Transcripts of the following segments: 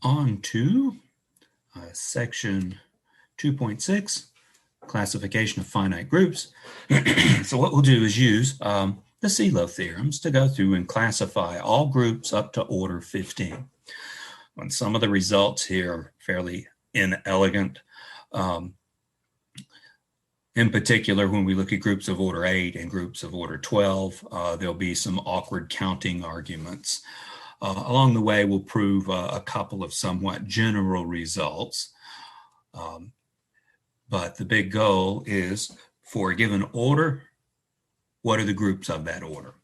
On to section 2.6, classification of finite groups. So what we'll do is use the CELO theorems to go through and classify all groups up to order 15. And some of the results here are fairly inelegant. In particular, when we look at groups of order 8 and groups of order 12, there'll be some awkward counting arguments. Along the way, we'll prove a couple of somewhat general results. But the big goal is, for a given order, what are the groups of that order?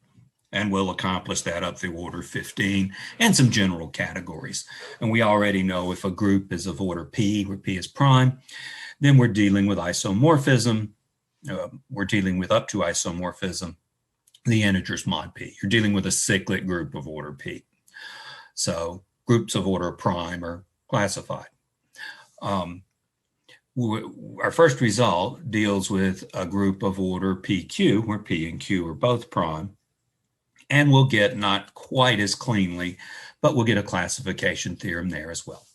And we'll accomplish that up through order 15 and some general categories. And we already know if a group is of order P, where P is prime, then we're dealing with isomorphism. We're dealing with up to isomorphism, the integers mod P. You're dealing with a cyclic group of order P. So groups of order prime are classified. Our first result deals with a group of order PQ, where P and Q are both prime. And we'll get, not quite as cleanly, but we'll get a classification theorem there as well.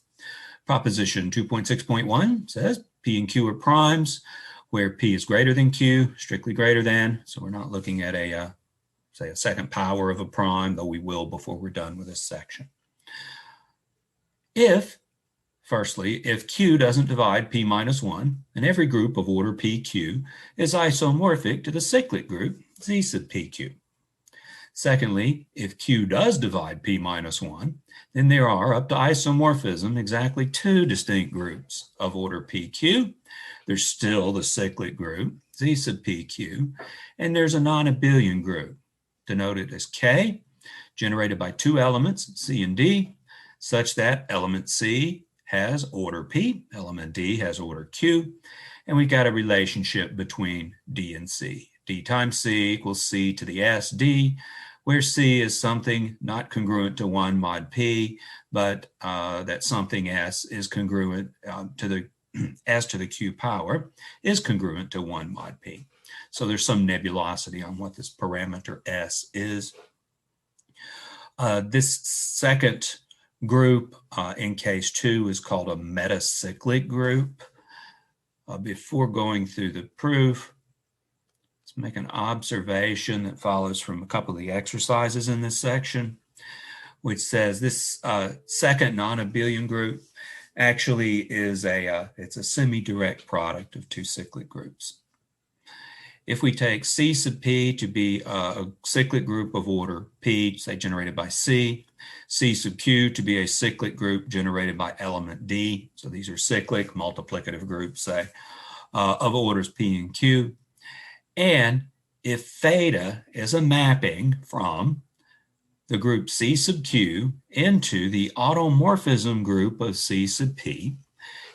Proposition 2.6.1 says P and Q are primes, where P is greater than Q, strictly greater than. So we're not looking at say a second power of a prime, though we will before we're done with this section. Firstly, if Q doesn't divide P minus 1, then every group of order PQ is isomorphic to the cyclic group Z sub PQ. Secondly, if Q does divide P minus 1, then there are, up to isomorphism, exactly two distinct groups of order PQ. There's still the cyclic group, Z sub PQ, and there's a non-abelian group, denoted as K, generated by two elements, C and D, such that element C has order P, element D has order Q, and we've got a relationship between D and C. D times C equals C to the S D, where C is something not congruent to 1 mod P, but that something S is congruent to the S to the Q power is congruent to 1 mod P. So there's some nebulosity on what this parameter S is. This second group in case 2 is called a metacyclic group. Before going through the proof, let's make an observation that follows from a couple of the exercises in this section, which says this second non-abelian group actually is it's a semi-direct product of two cyclic groups. If we take C sub P to be a cyclic group of order P, say generated by C sub Q to be a cyclic group generated by element D, so these are cyclic multiplicative groups, say, of orders P and Q. And if theta is a mapping from the group C sub Q into the automorphism group of C sub P,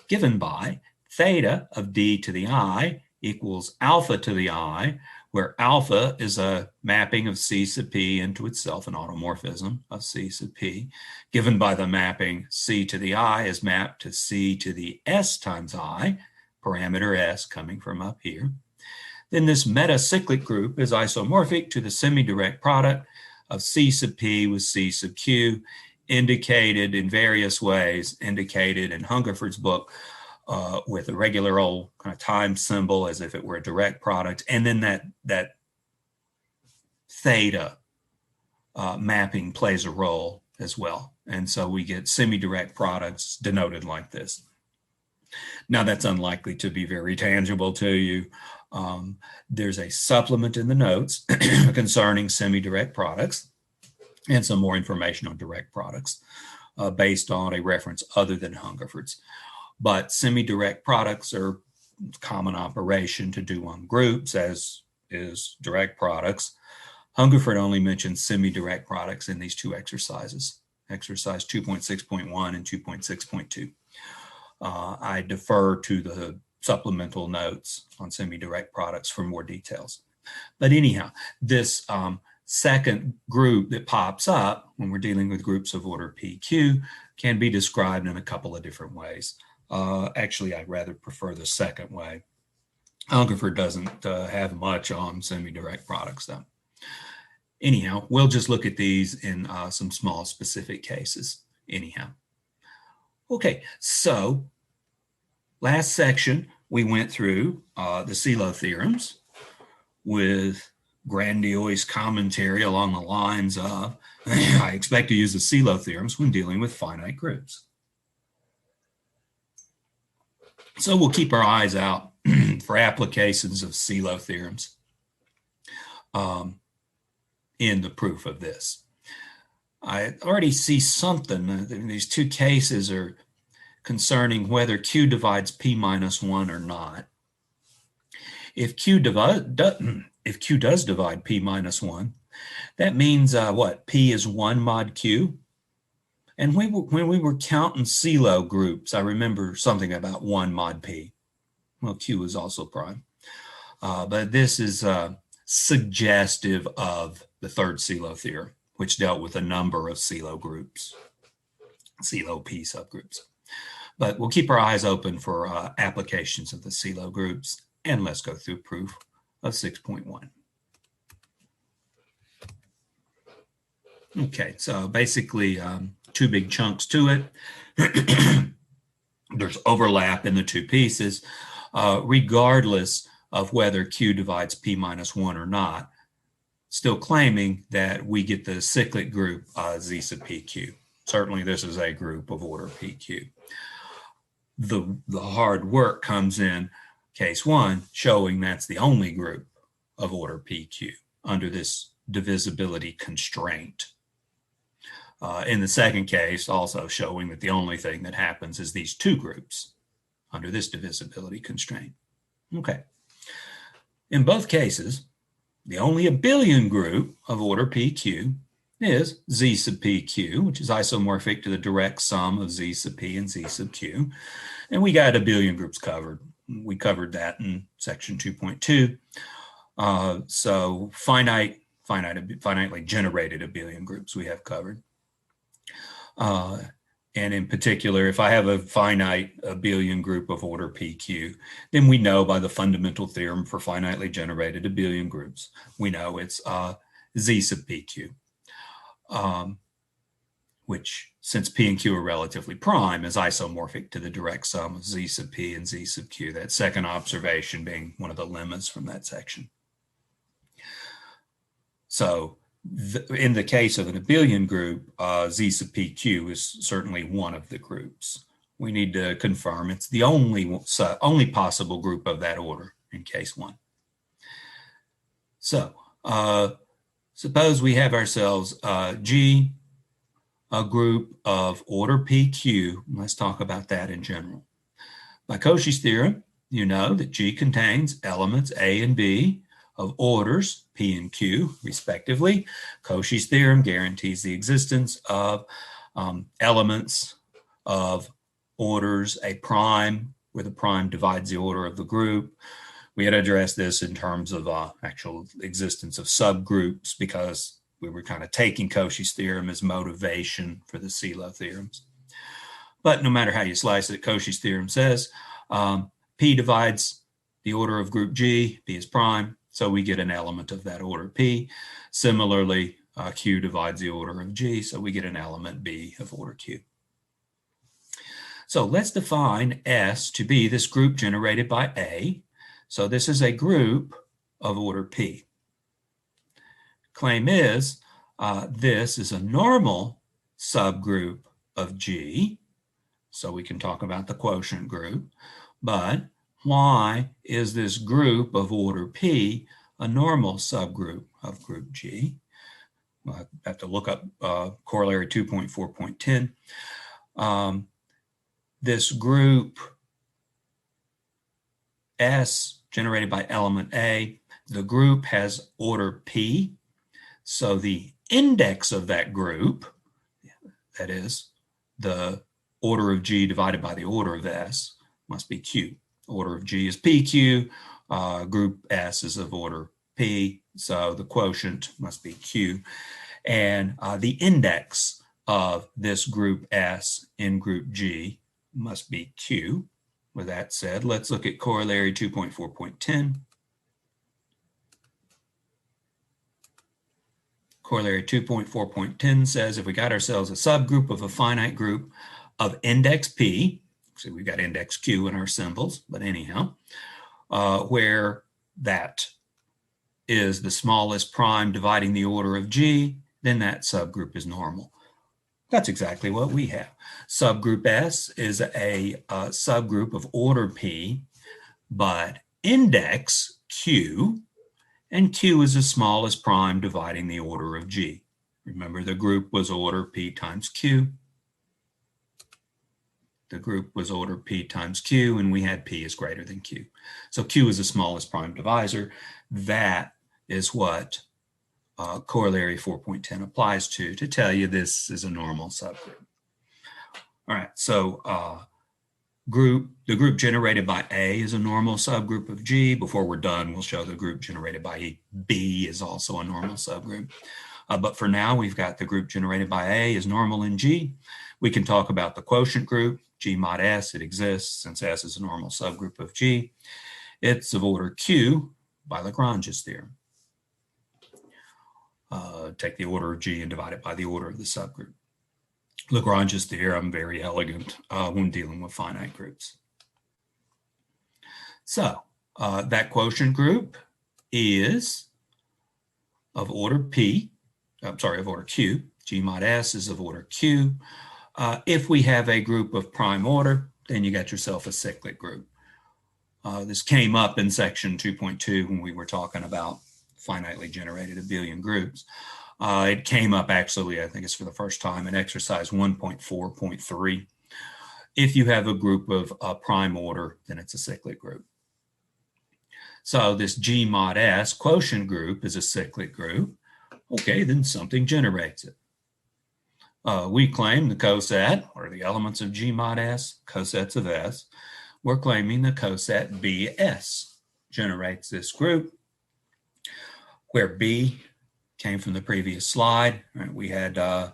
given by theta of D to the I equals alpha to the I, where alpha is a mapping of C sub P into itself, an automorphism of C sub P, given by the mapping C to the I is mapped to C to the S times I, parameter S coming from up here. Then this metacyclic group is isomorphic to the semi-direct product of C sub P with C sub Q, indicated in various ways, indicated in Hungerford's book with a regular old kind of time symbol as if it were a direct product, and then that theta mapping plays a role as well. And so we get semi-direct products denoted like this. Now that's unlikely to be very tangible to you. There's a supplement in the notes concerning semi-direct products and some more information on direct products based on a reference other than Hungerford's. But semi-direct products are common operation to do on groups, as is direct products. Hungerford only mentions semi-direct products in these two exercises, exercise 2.6.1 and 2.6.2. I defer to the supplemental notes on semi-direct products for more details. But anyhow, this second group that pops up when we're dealing with groups of order PQ can be described in a couple of different ways. Actually, I'd rather prefer the second way. Hungerford doesn't have much on semi-direct products, though. Anyhow, we'll just look at these in some small specific cases. Anyhow, Okay, so last section we went through the CELO theorems with grandiose commentary along the lines of, I expect to use the CELO theorems when dealing with finite groups. So we'll keep our eyes out for applications of CELO theorems in the proof of this. I already see something. These two cases are concerning whether Q divides P minus 1 or not. If Q does divide P minus 1, that means what? P is 1 mod Q. And when we were counting CELO groups, I remember something about 1 mod P. Well, Q is also prime. But this is suggestive of the third CELO theorem, which dealt with a number of CELO groups, CELO P subgroups. But we'll keep our eyes open for applications of the CELO groups, and let's go through proof of 6.1. Okay, so basically two big chunks to it. There's overlap in the two pieces, regardless of whether Q divides P minus 1 or not, still claiming that we get the cyclic group Z sub PQ. Certainly this is a group of order PQ. The hard work comes in case 1, showing that's the only group of order PQ under this divisibility constraint. In the second case, also showing that the only thing that happens is these two groups under this divisibility constraint. Okay. In both cases, the only abelian group of order PQ is Z sub PQ, which is isomorphic to the direct sum of Z sub P and Z sub Q. And we got abelian groups covered. We covered that in section 2.2. So finitely generated abelian groups we have covered. And in particular, if I have a finite abelian group of order PQ, then we know by the fundamental theorem for finitely generated abelian groups, we know it's Z sub PQ, which, since P and Q are relatively prime, is isomorphic to the direct sum of Z sub P and Z sub Q, that second observation being one of the lemmas from that section. So in the case of an abelian group, Z sub PQ is certainly one of the groups. We need to confirm it's the only possible group of that order in case 1. So suppose we have ourselves G, a group of order PQ. Let's talk about that in general. By Cauchy's theorem, you know that G contains elements A and B of orders P and Q, respectively. Cauchy's theorem guarantees the existence of elements of orders A prime, where the prime divides the order of the group. We had addressed this in terms of actual existence of subgroups, because we were kind of taking Cauchy's theorem as motivation for the CELO theorems. But no matter how you slice it, Cauchy's theorem says P divides the order of group G, P is prime, so we get an element of that order P. Similarly, Q divides the order of G, so we get an element B of order Q. So let's define S to be this group generated by A. So this is a group of order P. Claim is this is a normal subgroup of G, so we can talk about the quotient group, but why is this group of order P a normal subgroup of group G? Well, I have to look up Corollary 2.4.10. This group S generated by element A, the group has order P, so the index of that group, that is the order of G divided by the order of S, must be Q. Order of G is PQ, group S is of order P, so the quotient must be Q. And the index of this group S in group G must be Q. With that said, let's look at Corollary 2.4.10. Corollary 2.4.10 says if we got ourselves a subgroup of a finite group of index P, so we've got index Q in our symbols, but anyhow, where that is the smallest prime dividing the order of G, then that subgroup is normal. That's exactly what we have. Subgroup S is a subgroup of order P, but index Q, and Q is the smallest prime dividing the order of G. Remember, the group was order P times Q. The group was order P times Q, and we had P is greater than Q. So Q is the smallest prime divisor. That is what Corollary 4.10 applies to tell you this is a normal subgroup. All right, so the group generated by A is a normal subgroup of G. Before we're done, we'll show the group generated by B is also a normal subgroup. But for now, we've got the group generated by A is normal in G. We can talk about the quotient group, G mod S. It exists since S is a normal subgroup of G. It's of order Q by Lagrange's theorem. Take the order of G and divide it by the order of the subgroup. Lagrange's theorem, very elegant when dealing with finite groups. So that quotient group is of order P, of order Q. G mod S is of order Q. If we have a group of prime order, then you got yourself a cyclic group. This came up in section 2.2 when we were talking about finitely generated abelian groups. It came up actually, I think it's for the first time in exercise 1.4.3. If you have a group of prime order, then it's a cyclic group. So this G mod S quotient group is a cyclic group. Okay, then something generates it. We claim the coset, or the elements of G mod S, cosets of S. We're claiming the coset BS generates this group, where B came from the previous slide. Right? We had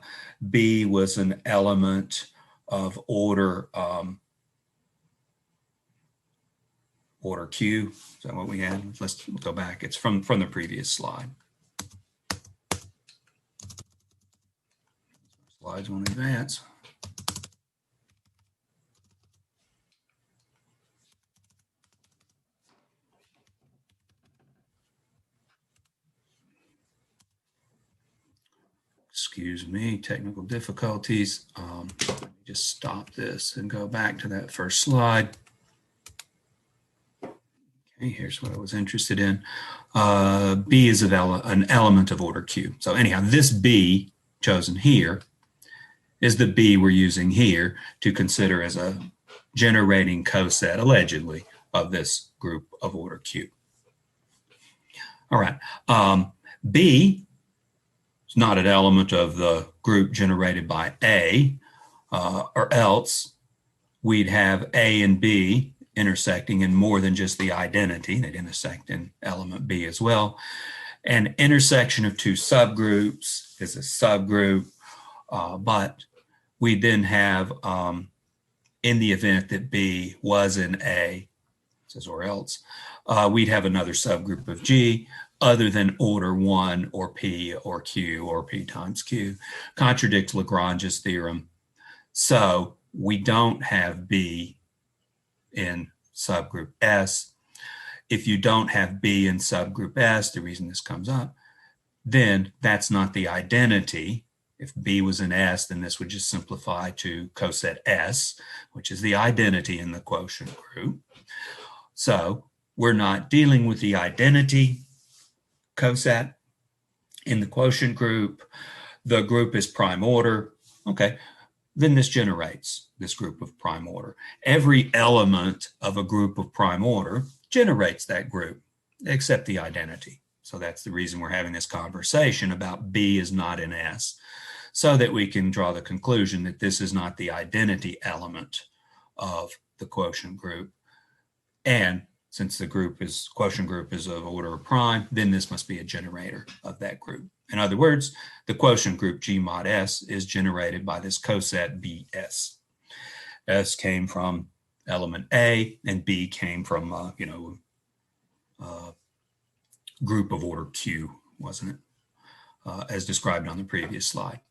B was an element of order Q. Is that what we had? Let's go back. It's from the previous slide. Slides won't advance. Excuse me, technical difficulties. Let me just stop this and go back to that first slide. Okay, here's what I was interested in. B is an element of order Q. So anyhow, this B chosen here is the B we're using here to consider as a generating coset, allegedly, of this group of order Q. All right, B is not an element of the group generated by A, or else we'd have A and B intersecting in more than just the identity. They'd intersect in element B as well. An intersection of two subgroups is a subgroup, but we then have, in the event that B was in A, it says or else, we'd have another subgroup of G other than order 1 or P or Q or P times Q. Contradicts Lagrange's theorem. So we don't have B in subgroup S. If you don't have B in subgroup S, the reason this comes up, then that's not the identity. If B was in S, then this would just simplify to coset S, which is the identity in the quotient group. So we're not dealing with the identity coset in the quotient group. The group is prime order. Okay, then this generates this group of prime order. Every element of a group of prime order generates that group, except the identity. So that's the reason we're having this conversation about B is not in S, so that we can draw the conclusion that this is not the identity element of the quotient group. And since the quotient group is of order prime, then this must be a generator of that group. In other words, the quotient group G mod S is generated by this coset BS. S came from element A, and B came from, group of order Q, wasn't it? As described on the previous slide.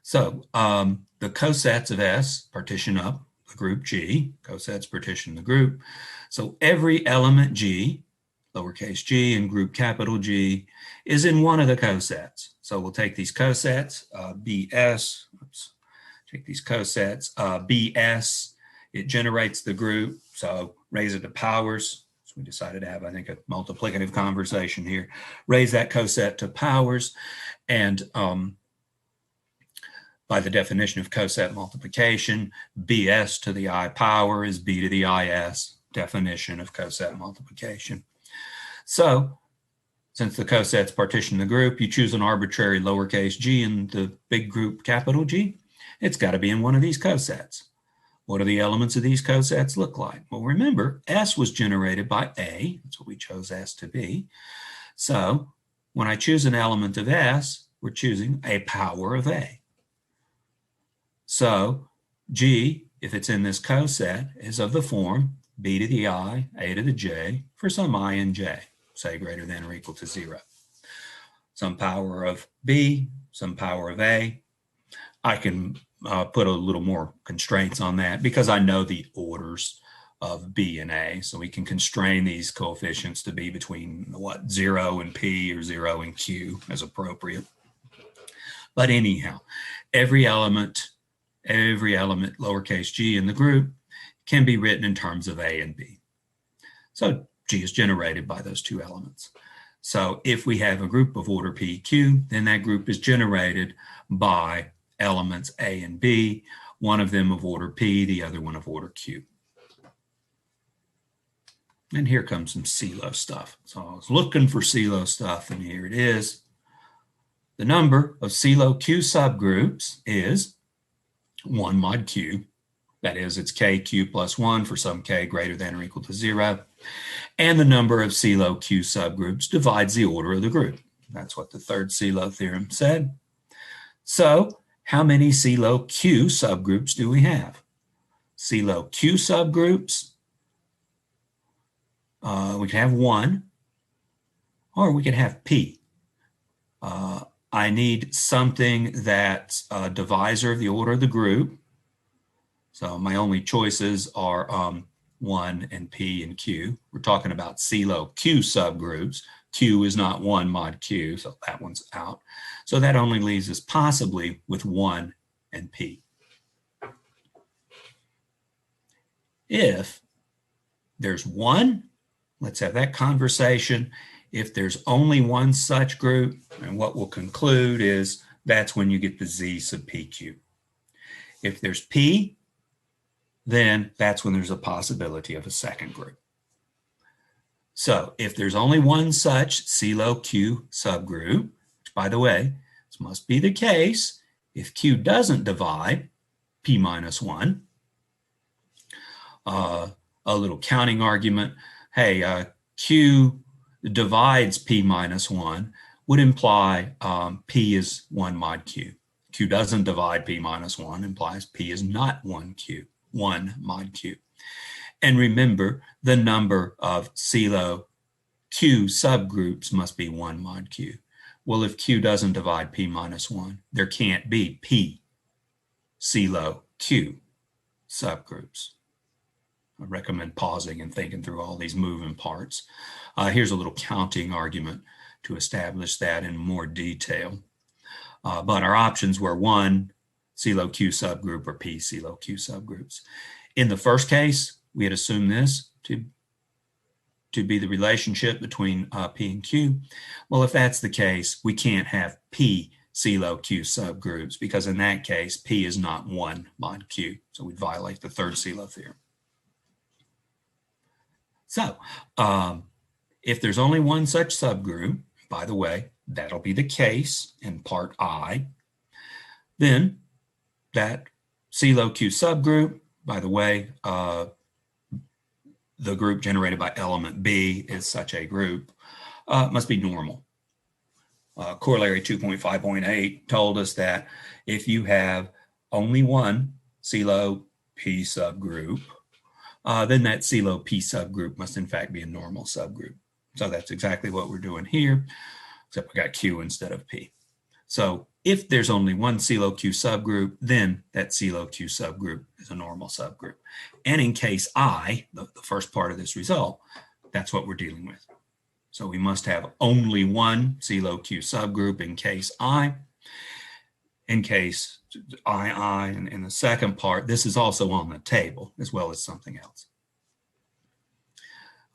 So the cosets of S partition up the group G. Cosets partition the group. So every element G, lowercase g, and group capital G is in one of the cosets. So we'll take these cosets, BS, take these cosets, BS, it generates the group, so raise it to powers. So we decided to have, I think, a multiplicative conversation here. Raise that coset to powers, and by the definition of coset multiplication, BS to the I power is B to the IS, definition of coset multiplication. So since the cosets partition the group, you choose an arbitrary lowercase g in the big group capital G. It's got to be in one of these cosets. What do the elements of these cosets look like? Well, remember, S was generated by A. That's what we chose S to be. So when I choose an element of S, we're choosing a power of A. So G, if it's in this coset, is of the form B to the I, A to the J, for some I and J, say greater than or equal to 0. Some power of B, some power of A. I can put a little more constraints on that because I know the orders of B and A. So we can constrain these coefficients to be between 0 and P or 0 and Q as appropriate. But anyhow, every element lowercase g in the group can be written in terms of A and B. So G is generated by those two elements. So if we have a group of order PQ, then that group is generated by elements A and B, one of them of order P, the other one of order Q. And here comes some CELO stuff. So I was looking for CELO stuff, and here it is. The number of CELO Q subgroups is 1 mod Q. That is, it's KQ plus 1 for some K greater than or equal to 0. And the number of CELO Q subgroups divides the order of the group. That's what the third CELO theorem said. So how many CELO Q subgroups do we have? CELO Q subgroups, we can have 1, or we can have P. I need something that's a divisor of the order of the group. So my only choices are 1 and P and Q. We're talking about CELO Q subgroups. Q is not 1 mod Q, so that one's out. So that only leaves us possibly with 1 and P. If there's 1, let's have that conversation. If there's only one such group, and what we'll conclude is that's when you get the Z sub PQ. If there's P, then that's when there's a possibility of a second group. So if there's only one such CELO Q subgroup, which by the way, this must be the case if Q doesn't divide P minus 1, a little counting argument, hey, Q divides P minus 1 would imply P is 1 mod Q. Q doesn't divide P minus 1 implies P is not 1 mod Q. And remember, the number of CELO Q subgroups must be 1 mod Q. Well, if Q doesn't divide P minus 1, there can't be P CELO Q subgroups. I recommend pausing and thinking through all these moving parts. Here's a little counting argument to establish that in more detail. But our options were 1 CELO Q subgroup or P CELO Q subgroups. In the first case, we had assumed this to be the relationship between P and Q. Well, if that's the case, we can't have P CELO Q subgroups because in that case, P is not 1 mod Q. So we'd violate the third CELO theorem. So if there's only one such subgroup, by the way, that'll be the case in part I, then that CELO Q subgroup, by the way, the group generated by element B is such a group, must be normal. Corollary 2.5.8 told us that if you have only one CELO P subgroup, then that CELO P subgroup must in fact be a normal subgroup. So that's exactly what we're doing here, except we got Q instead of P. So If there's only one CeLO Q subgroup, then that CeLO Q subgroup is a normal subgroup. And in case I, the first part of this result, that's what we're dealing with. So we must have only one CeLO Q subgroup in case I. In case I, and in the second part, this is also on the table as well as something else.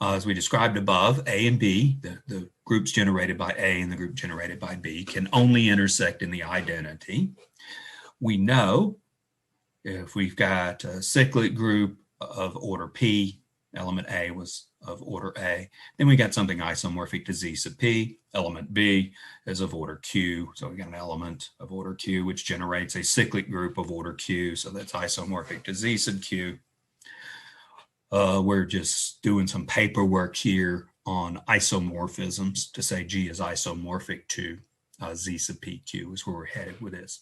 As we described above, A and B, the groups generated by A and the group generated by B, can only intersect in the identity. We know if we've got a cyclic group of order P, element A was of order A, then we got something isomorphic to Z sub P. Element B is of order Q, so we got an element of order Q which generates a cyclic group of order Q, so that's isomorphic to Z sub Q. We're just doing some paperwork here on isomorphisms to say G is isomorphic to Z sub PQ is where we're headed with this.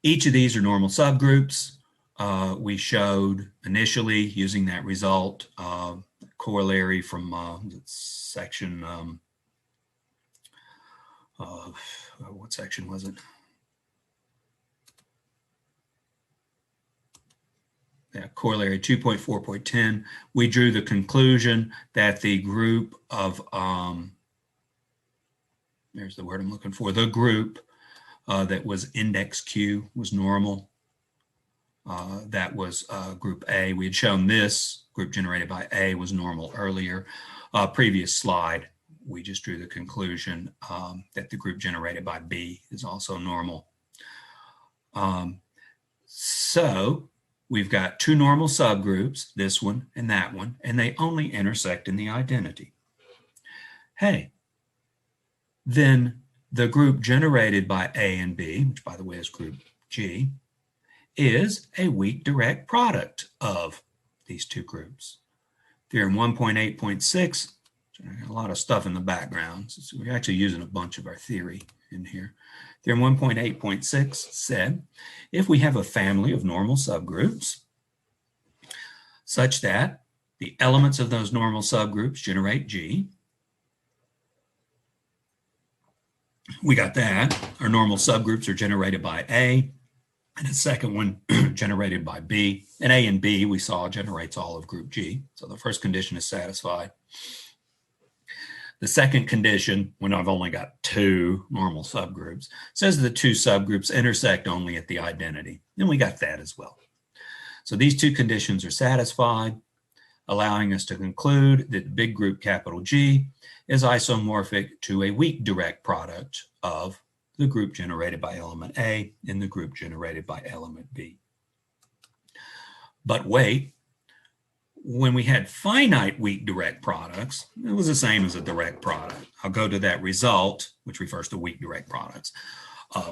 Each of these are normal subgroups. We showed initially using that result corollary from section, what section was it? Yeah, corollary 2.4.10, we drew the conclusion that the group of, there's the word I'm looking for, the group that was index Q was normal. That was group A. We had shown this group generated by A was normal earlier. Previous slide, we just drew the conclusion that the group generated by B is also normal. So we've got two normal subgroups, this one, and they only intersect in the identity. Hey, then the group generated by A and B, which by the way is group G, is a weak direct product of these two groups. Theorem 1.8.6, a lot of stuff in the background. So we're actually using a bunch of our theory in here. Theorem 1.8.6 said, if we have a family of normal subgroups such that the elements of those normal subgroups generate G, we got that. Our normal subgroups are generated by A, and the second one generated by B. And A and B, we saw, generates all of group G. So the first condition is satisfied. The second condition, when I've only got two normal subgroups, says the two subgroups intersect only at the identity. And we got that as well. So these two conditions are satisfied, allowing us to conclude that the big group capital G is isomorphic to a weak direct product of the group generated by element A and the group generated by element B. But wait, when we had finite weak direct products, it was the same as a direct product. I'll go to that result, which refers to weak direct products.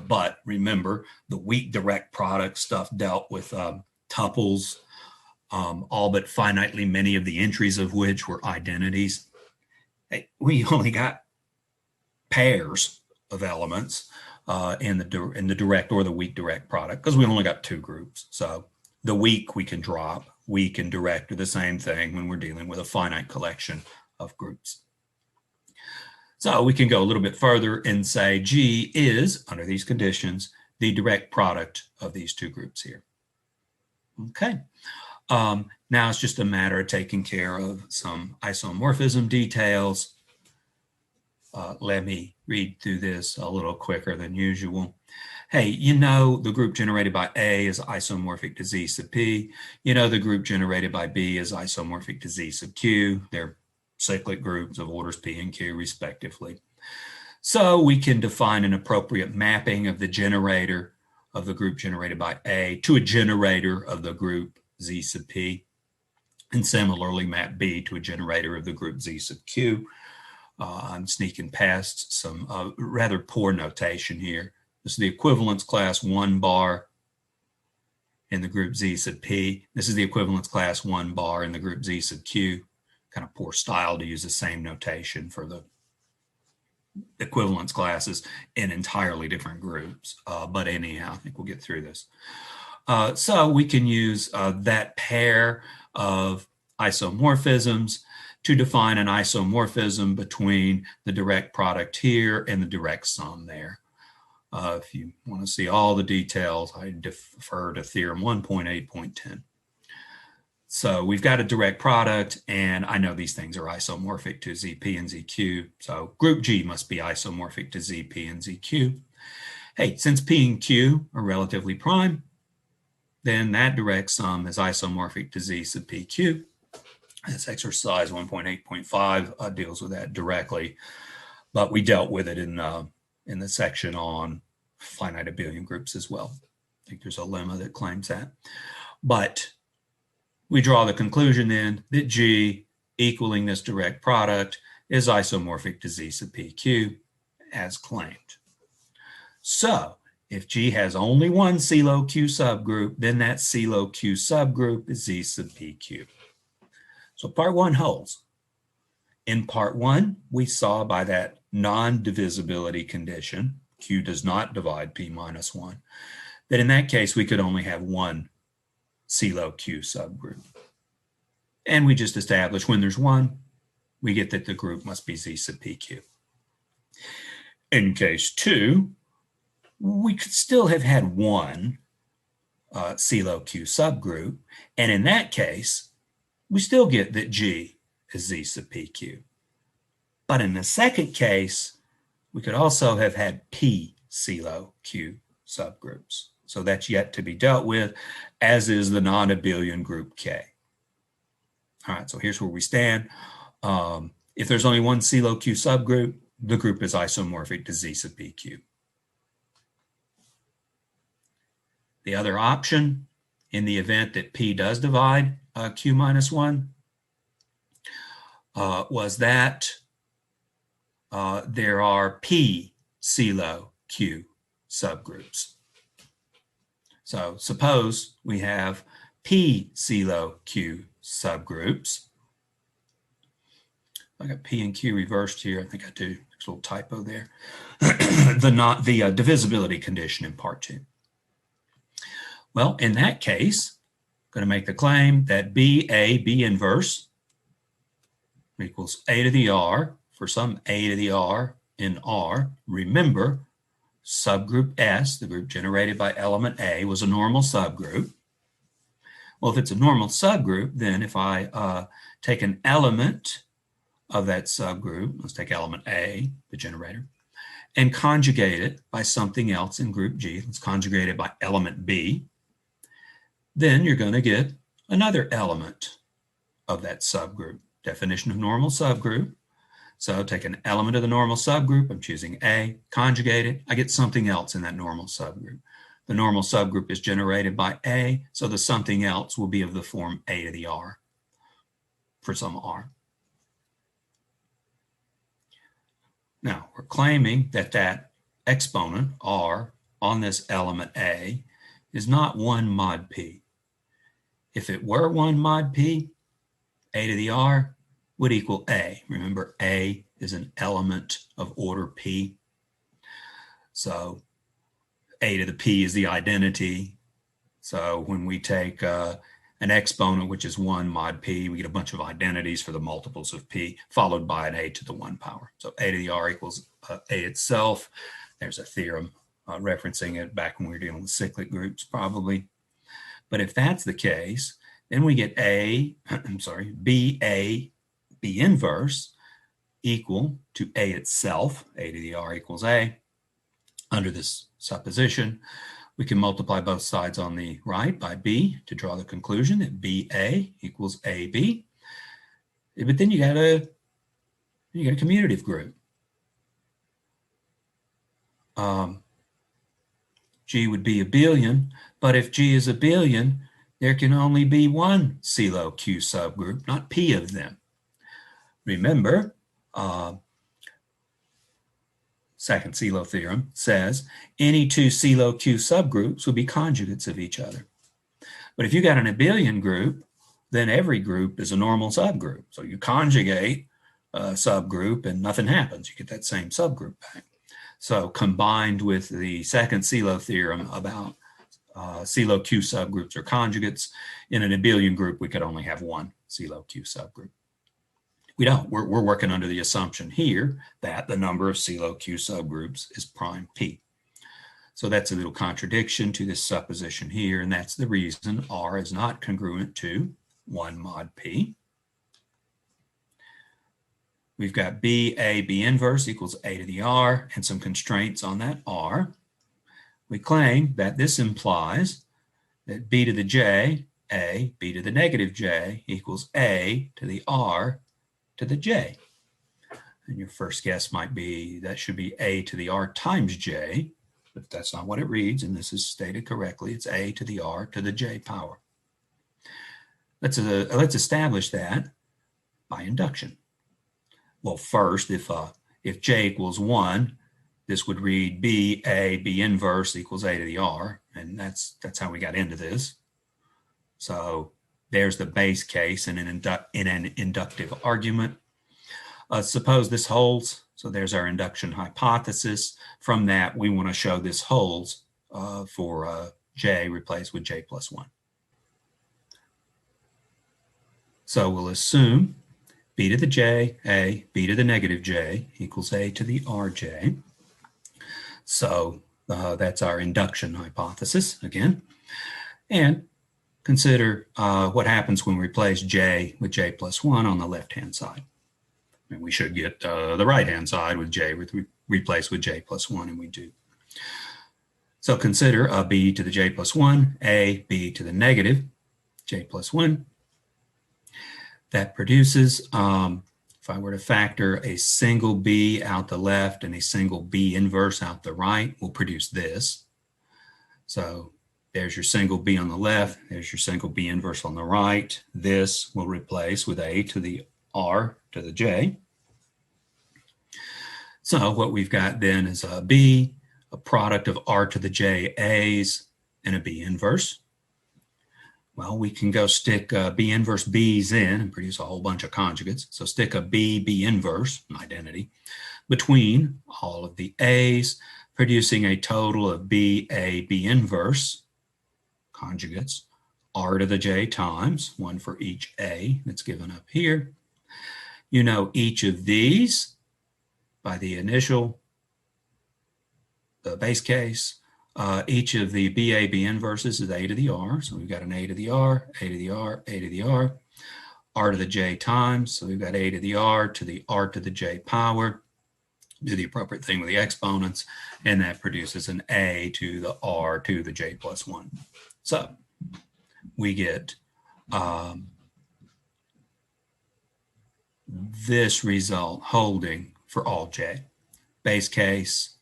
But remember, the weak direct product stuff dealt with tuples, all but finitely many of the entries of which were identities. Hey, we only got pairs of elements in the direct or the weak direct product because we only got two groups. So the weak we can drop. Weak and direct are the same thing when we're dealing with a finite collection of groups. So we can go a little bit further and say G is, under these conditions, the direct product of these two groups here. Okay. Now it's just a matter of taking care of some isomorphism details. Let me read through this a little quicker than usual. Hey, you know the group generated by A is isomorphic to Z sub P. You know the group generated by B is isomorphic to Z sub Q. They're cyclic groups of orders P and Q respectively. So we can define an appropriate mapping of the generator of the group generated by A to a generator of the group Z sub P, and similarly map B to a generator of the group Z sub Q. I'm sneaking past some rather poor notation here. This is the equivalence class 1 bar in the group Z sub P. This is the equivalence class 1 bar in the group Z sub Q. Kind of poor style to use the same notation for the equivalence classes in entirely different groups. But anyhow, I think we'll get through this. So we can use that pair of isomorphisms to define an isomorphism between the direct product here and the direct sum there. If you want to see all the details, I defer to theorem 1.8.10. So we've got a direct product, and I know these things are isomorphic to ZP and ZQ. So group G must be isomorphic to ZP and ZQ. Hey, since P and Q are relatively prime, then that direct sum is isomorphic to Z sub PQ. This exercise 1.8.5 deals with that directly, but we dealt with it in the section on finite abelian groups as well. I think there's a lemma that claims that. But we draw the conclusion then that G equaling this direct product is isomorphic to Z sub PQ as claimed. So if G has only one CeLo Q subgroup, then that CeLo Q subgroup is Z sub PQ. So part one holds. In part one, we saw by that non-divisibility condition, Q does not divide P minus 1, that in that case we could only have one CeLo Q subgroup. And we just established when there's one, we get that the group must be Z sub PQ. In case 2, we could still have had one CeLo Q subgroup, and in that case, we still get that G is Z sub PQ. But in the second case, we could also have had P CeLo Q subgroups. So that's yet to be dealt with, as is the non-abelian group K. All right, so here's where we stand. If there's only one CeLo Q subgroup, the group is isomorphic to Z sub PQ. The other option, in the event that P does divide Q minus 1, was that there are P CeLo Q subgroups. So suppose we have P CeLo Q subgroups. I got P and Q reversed here. I think I do. There's a little typo there. the divisibility condition in part 2. Well, in that case, I'm going to make the claim that B inverse equals A to the R for some A to the R in R. Remember, subgroup S, the group generated by element A, was a normal subgroup. Well, if it's a normal subgroup, then if I take an element of that subgroup, let's take element A, the generator, and conjugate it by something else in group G, let's conjugate it by element B, then you're going to get another element of that subgroup. Definition of normal subgroup. So take an element of the normal subgroup, I'm choosing A, conjugate it, I get something else in that normal subgroup. The normal subgroup is generated by A, so the something else will be of the form A to the R for some R. Now, we're claiming that that exponent, R, on this element A is not 1 mod P. If it were 1 mod P, A to the R would equal A. Remember, A is an element of order P. So A to the P is the identity. So when we take an exponent, which is 1 mod P, we get a bunch of identities for the multiples of P, followed by an A to the 1 power. So A to the R equals A itself. There's a theorem referencing it back when we were dealing with cyclic groups, probably. But if that's the case, then we get B inverse equal to A itself, A to the R equals A. Under this supposition, we can multiply both sides on the right by B to draw the conclusion that BA equals AB. But then you got a commutative group. G would be abelian, but if G is abelian, there can only be one CeLo Q subgroup, not P of them. Remember, second CeLo theorem says any two CeLo Q subgroups will be conjugates of each other. But if you got an abelian group, then every group is a normal subgroup. So you conjugate a subgroup and nothing happens. You get that same subgroup back. So combined with the second CeLo theorem about CeLo Q subgroups or conjugates, in an abelian group, we could only have one CeLo Q subgroup. We don't. We're working under the assumption here that the number of CeeLo Q subgroups is prime P. So that's a little contradiction to this supposition here, and that's the reason R is not congruent to 1 mod P. We've got B inverse equals A to the R and some constraints on that R. We claim that this implies that B to the J, A, B to the negative J equals A to the R to the J. And your first guess might be that should be A to the R times J, but that's not what it reads, and this is stated correctly. It's A to the R to the J power. Let's establish that by induction. Well, first, if J equals 1, this would read B inverse equals A to the R, and that's how we got into this. So there's the base case in an inductive argument. Suppose this holds, so there's our induction hypothesis. From that, we want to show this holds for J replaced with J plus 1. So we'll assume B to the J, A, B to the negative J equals A to the RJ. So that's our induction hypothesis again. And consider what happens when we replace J with J plus 1 on the left-hand side. And we should get the right-hand side with J replaced with J plus 1, and we do. So consider B to the J plus 1, A, B to the negative J plus 1. That produces, if I were to factor a single B out the left and a single B inverse out the right, we'll produce this. So there's your single B on the left, there's your single B inverse on the right. This will replace with A to the R to the J. So what we've got then is a B, a product of R to the J A's, and a B inverse. Well, we can go stick B inverse B's in and produce a whole bunch of conjugates. So stick a B inverse, an identity, between all of the A's, producing a total of B inverse conjugates, R to the J times, one for each A that's given up here. You know each of these by the initial, the base case. Each of the B inverses is A to the R. So we've got an A to the R, A to the R, A to the R, R to the J times. So we've got A to the R to the J power. Do the appropriate thing with the exponents, and that produces an A to the R to the J plus 1. So we get this result holding for all J. Base case,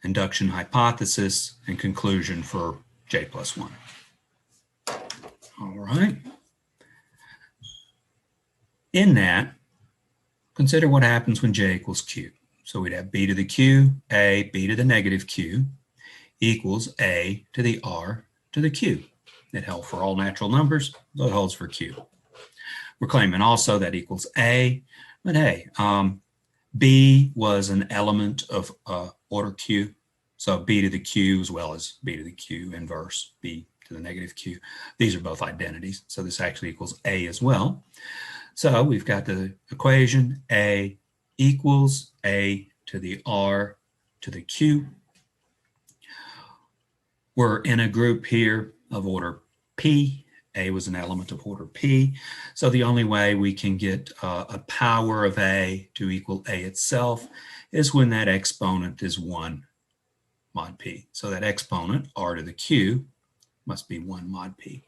induction hypothesis, and conclusion for J plus 1. All right. In that, consider what happens when J equals Q. So we'd have B to the Q, A, B to the negative Q equals A to the R to the Q. It held for all natural numbers, so it holds for Q. We're claiming also that equals A, but hey, B was an element of order Q. So B to the Q as well as B to the Q inverse, B to the negative Q. These are both identities. So this actually equals A as well. So we've got the equation A equals A to the R to the Q. We're in a group here of order P. A was an element of order P. So the only way we can get a power of A to equal A itself is when that exponent is 1 mod P. So that exponent, R to the Q, must be 1 mod P.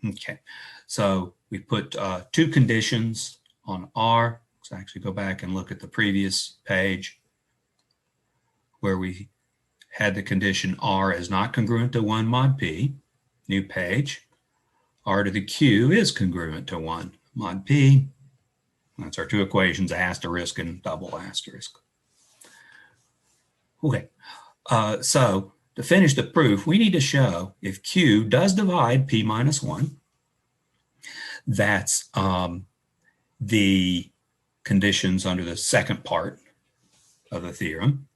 Okay, so we put 2 conditions on R. Let's actually go back and look at the previous page where we had the condition R is not congruent to 1 mod P. New page. R to the Q is congruent to 1 mod P. That's our 2 equations, asterisk and double asterisk. Okay, so to finish the proof, we need to show if Q does divide P minus 1, that's the conditions under the second part of the theorem.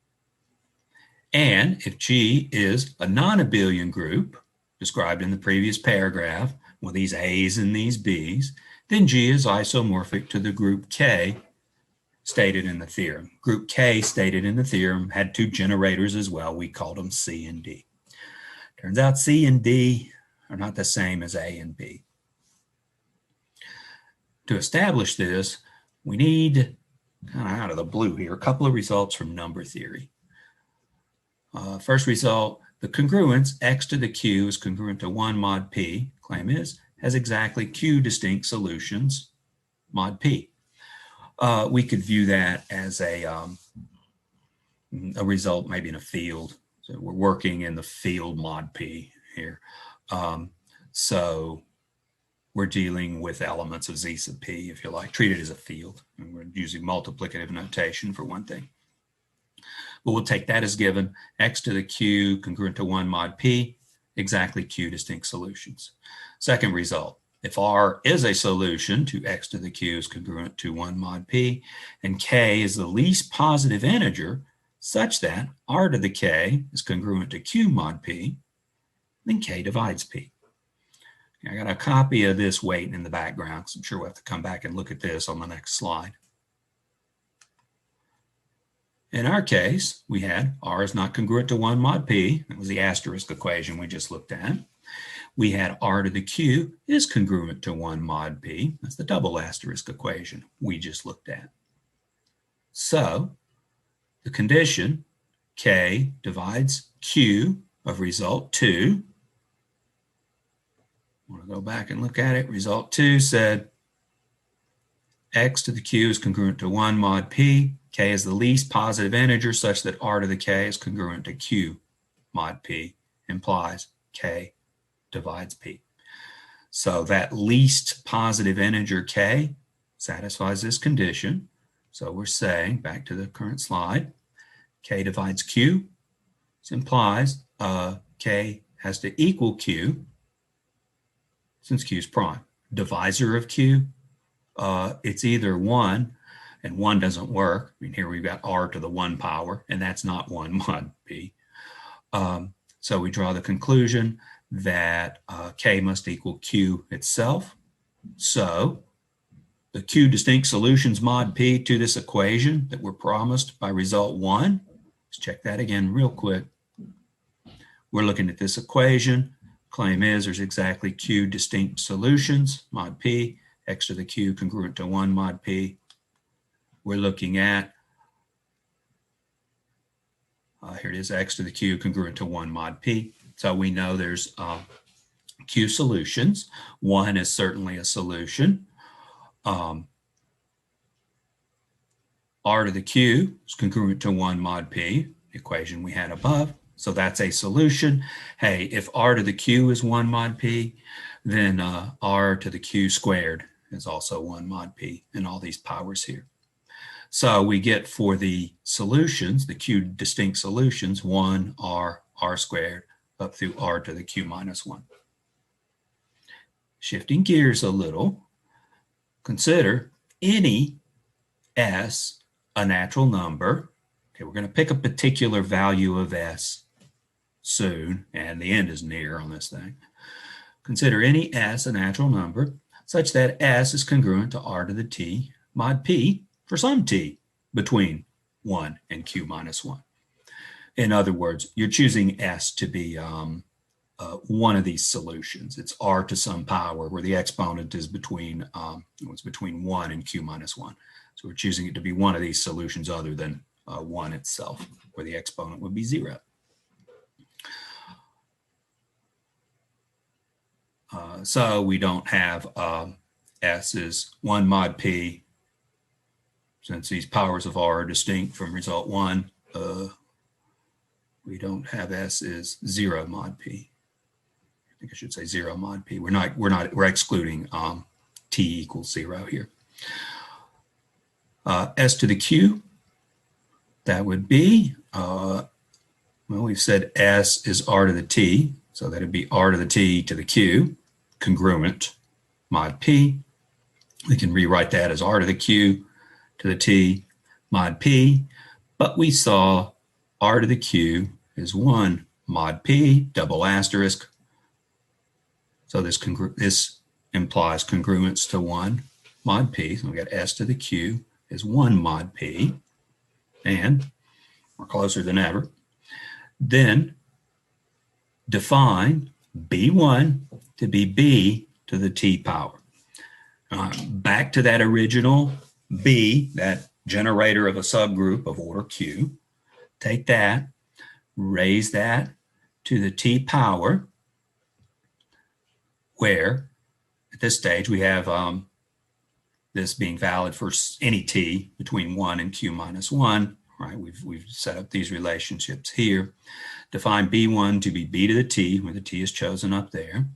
And if G is a non-abelian group, described in the previous paragraph, with these A's and these B's, then G is isomorphic to the group K stated in the theorem. Group K stated in the theorem had two generators as well. We called them C and D. Turns out C and D are not the same as A and B. To establish this, we need, kind of out of the blue here, a couple of results from number theory. First result, the congruence x to the q is congruent to 1 mod p, claim is, has exactly q distinct solutions mod p. We could view that as a result maybe in a field. So we're working in the field mod p here. So we're dealing with elements of z sub p, if you like, treat it as a field. And we're using multiplicative notation for one thing. But we'll take that as given, x to the q congruent to 1 mod p, exactly q distinct solutions. Second result, if R is a solution to x to the q is congruent to 1 mod p, and k is the least positive integer such that R to the k is congruent to q mod p, then k divides p. I got a copy of this waiting in the background because I'm sure we'll have to come back and look at this on the next slide. In our case, we had R is not congruent to 1 mod p. That was the asterisk equation we just looked at. We had R to the q is congruent to 1 mod p. That's the double asterisk equation we just looked at. So the condition k divides q of result 2. I want to go back and look at it. Result 2 said x to the q is congruent to 1 mod p. K is the least positive integer such that R to the k is congruent to q mod p, implies k divides p. So that least positive integer k satisfies this condition. So we're saying, back to the current slide, k divides q. This implies k has to equal q since q is prime. Divisor of q, it's either 1, and 1 doesn't work. I mean, here we've got R to the 1 power, and that's not 1 mod p. So we draw the conclusion that k must equal q itself. So the q distinct solutions mod p to this equation that were promised by result 1, let's check that again real quick. We're looking at this equation. Claim is there's exactly q distinct solutions mod p, x to the q congruent to 1 mod p. We're looking at, here it is, x to the q congruent to 1 mod p. So we know there's q solutions. 1 is certainly a solution. R to the q is congruent to 1 mod p, the equation we had above. So that's a solution. Hey, if R to the q is 1 mod p, then R to the q squared is also 1 mod p, and all these powers here. So we get for the solutions, the q distinct solutions, 1 r squared up through r to the q minus 1. Shifting gears a little, consider any s a natural number. Okay, we're going to pick a particular value of s soon, and the end is near on this thing. Consider any s a natural number such that s is congruent to r to the t mod p for some t between 1 and q minus 1. In other words, you're choosing s to be one of these solutions. It's r to some power where the exponent is between, it's between 1 and q minus 1. So we're choosing it to be one of these solutions other than 1 itself, where the exponent would be 0. So we don't have s is 1 mod p. Since these powers of r are distinct from result 1, we don't have s is 0 mod p. I think I should say 0 mod p. We're excluding t equals 0 here. S to the q, that would be, well, we've said s is r to the t, so that'd be r to the t to the q, congruent mod p. We can rewrite that as r to the q to the t mod p, but we saw r to the q is 1 mod p, double asterisk. So this implies congruence to 1 mod p. So we got S to the Q is 1 mod p, and we're closer than ever. Then define B1 to be B to the T power. Back to that original B, that generator of a subgroup of order Q. Take that, raise that to the T power, where at this stage we have this being valid for any T between 1 and Q minus 1. Right, we've set up these relationships here. Define B1 to be B to the T, where the T is chosen up there.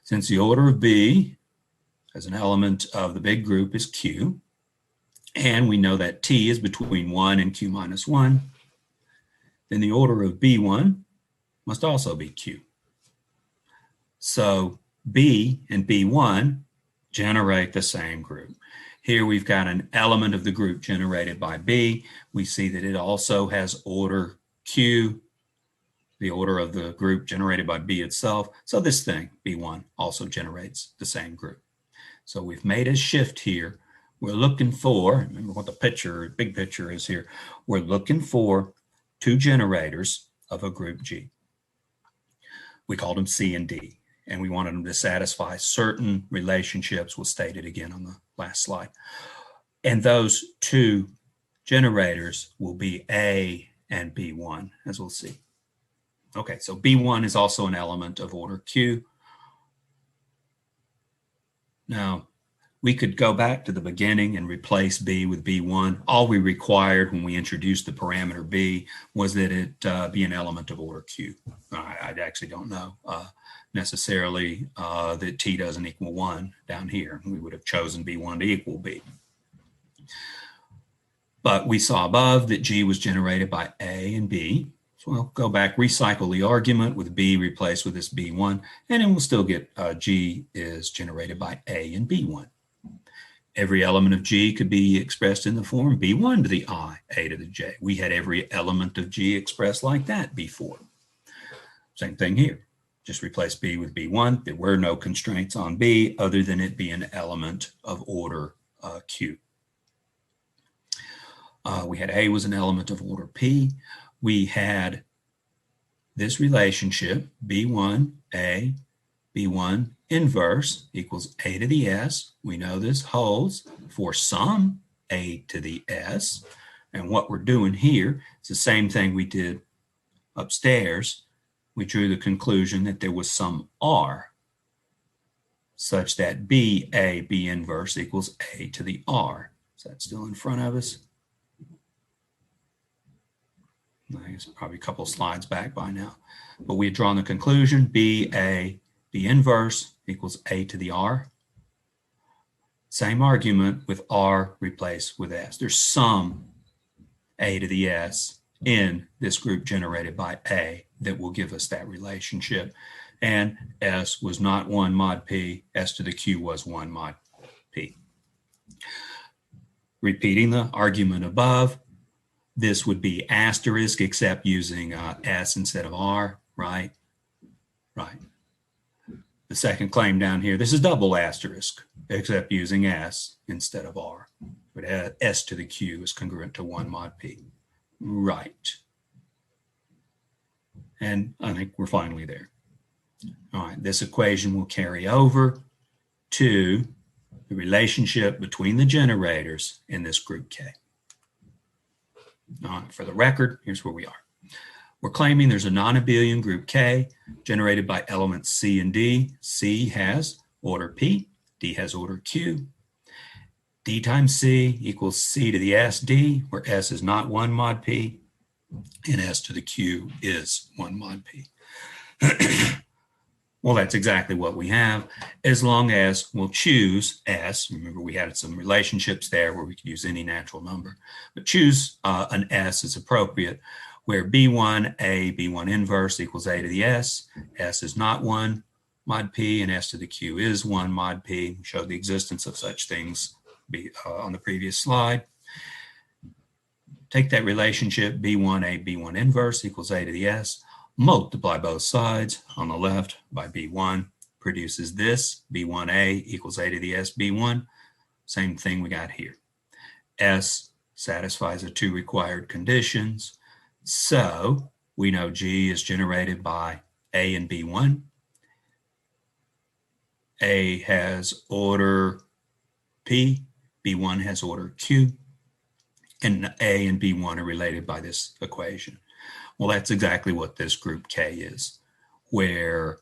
Since the order of B as an element of the big group is Q, and we know that T is between 1 and Q minus 1, then the order of B1 must also be Q. So B and B1 generate the same group. Here we've got an element of the group generated by B. We see that it also has order Q, the order of the group generated by B itself. So this thing, B1, also generates the same group. So we've made a shift here. We're looking for, remember what the big picture is here, we're looking for two generators of a group G. We called them C and D, and we wanted them to satisfy certain relationships. We'll state it again on the last slide. And those two generators will be A and B1, as we'll see. Okay, so B1 is also an element of order Q. Now, we could go back to the beginning and replace B with B1. All we required when we introduced the parameter B was that it be an element of order Q. I actually don't know necessarily that T doesn't equal 1 down here. We would have chosen B1 to equal B. But we saw above that G was generated by A and B. So we'll go back, recycle the argument with B replaced with this B1, and then we'll still get G is generated by A and B1. Every element of G could be expressed in the form B1 to the I, A to the J. We had every element of G expressed like that before. Same thing here. Just replace B with B1. There were no constraints on B other than it be an element of order Q. We had A was an element of order P. We had this relationship, B1, A, B1 inverse equals A to the S. We know this holds for some A to the S. And what we're doing here is the same thing we did upstairs. We drew the conclusion that there was some R such that B, A, B inverse equals A to the R. Is that still in front of us? I guess probably a couple slides back by now. But we had drawn the conclusion, B, A, B inverse equals A to the R. Same argument with R replaced with S. There's some A to the S in this group generated by A that will give us that relationship. And S was not 1 mod P. S to the Q was 1 mod P. Repeating the argument above, this would be asterisk except using S instead of R, right? Right. The second claim down here, this is double asterisk except using S instead of R. But S to the Q is congruent to 1 mod P. Right. And I think we're finally there. All right, this equation will carry over to the relationship between the generators in this group K. All right, for the record, here's where we are. We're claiming there's a non-abelian group K generated by elements C and D. C has order P, D has order Q. D times C equals C to the S D, where S is not 1 mod P, and S to the Q is 1 mod P. Well, that's exactly what we have, as long as we'll choose S. Remember, we had some relationships there where we could use any natural number, but choose an S as appropriate, where B1, A, B1 inverse equals A to the S. S is not 1 mod P, and S to the Q is 1 mod P. We showed the existence of such things on the previous slide. Take that relationship, B1A, B1 inverse equals A to the S. Multiply both sides on the left by B1, produces this, B1A equals A to the S B1. Same thing we got here. S satisfies the two required conditions. So we know G is generated by A and B1. A has order P, B1 has order Q, and A and B1 are related by this equation. Well, that's exactly what this group K is, where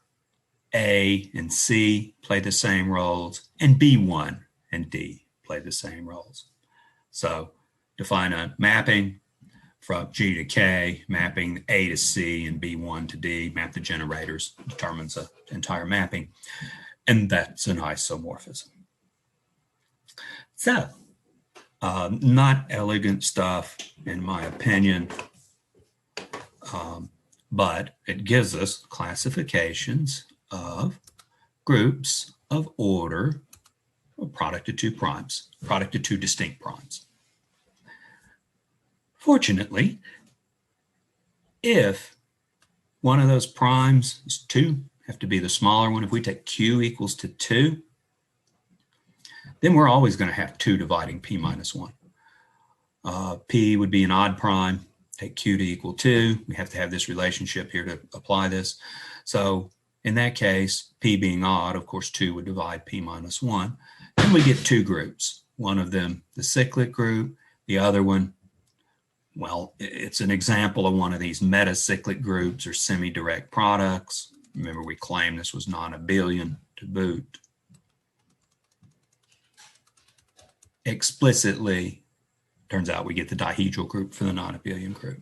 A and C play the same roles, and B1 and D play the same roles. So define a mapping from G to K, mapping A to C and B1 to D, map the generators, determines the entire mapping, and that's an isomorphism. So, not elegant stuff, in my opinion, but it gives us classifications of groups of order, a product of two primes, product of two distinct primes. Fortunately, if one of those primes is 2, have to be the smaller one. If we take Q equals to 2, then we're always going to have 2 dividing P minus 1. P would be an odd prime. Take Q to equal 2. We have to have this relationship here to apply this. So in that case, P being odd, of course, 2 would divide P minus 1. And we get 2 groups. One of them, the cyclic group. The other one, well, it's an example of one of these metacyclic groups or semi-direct products. Remember, we claimed this was non-abelian to boot. Explicitly, turns out we get the dihedral group for the non-abelian group.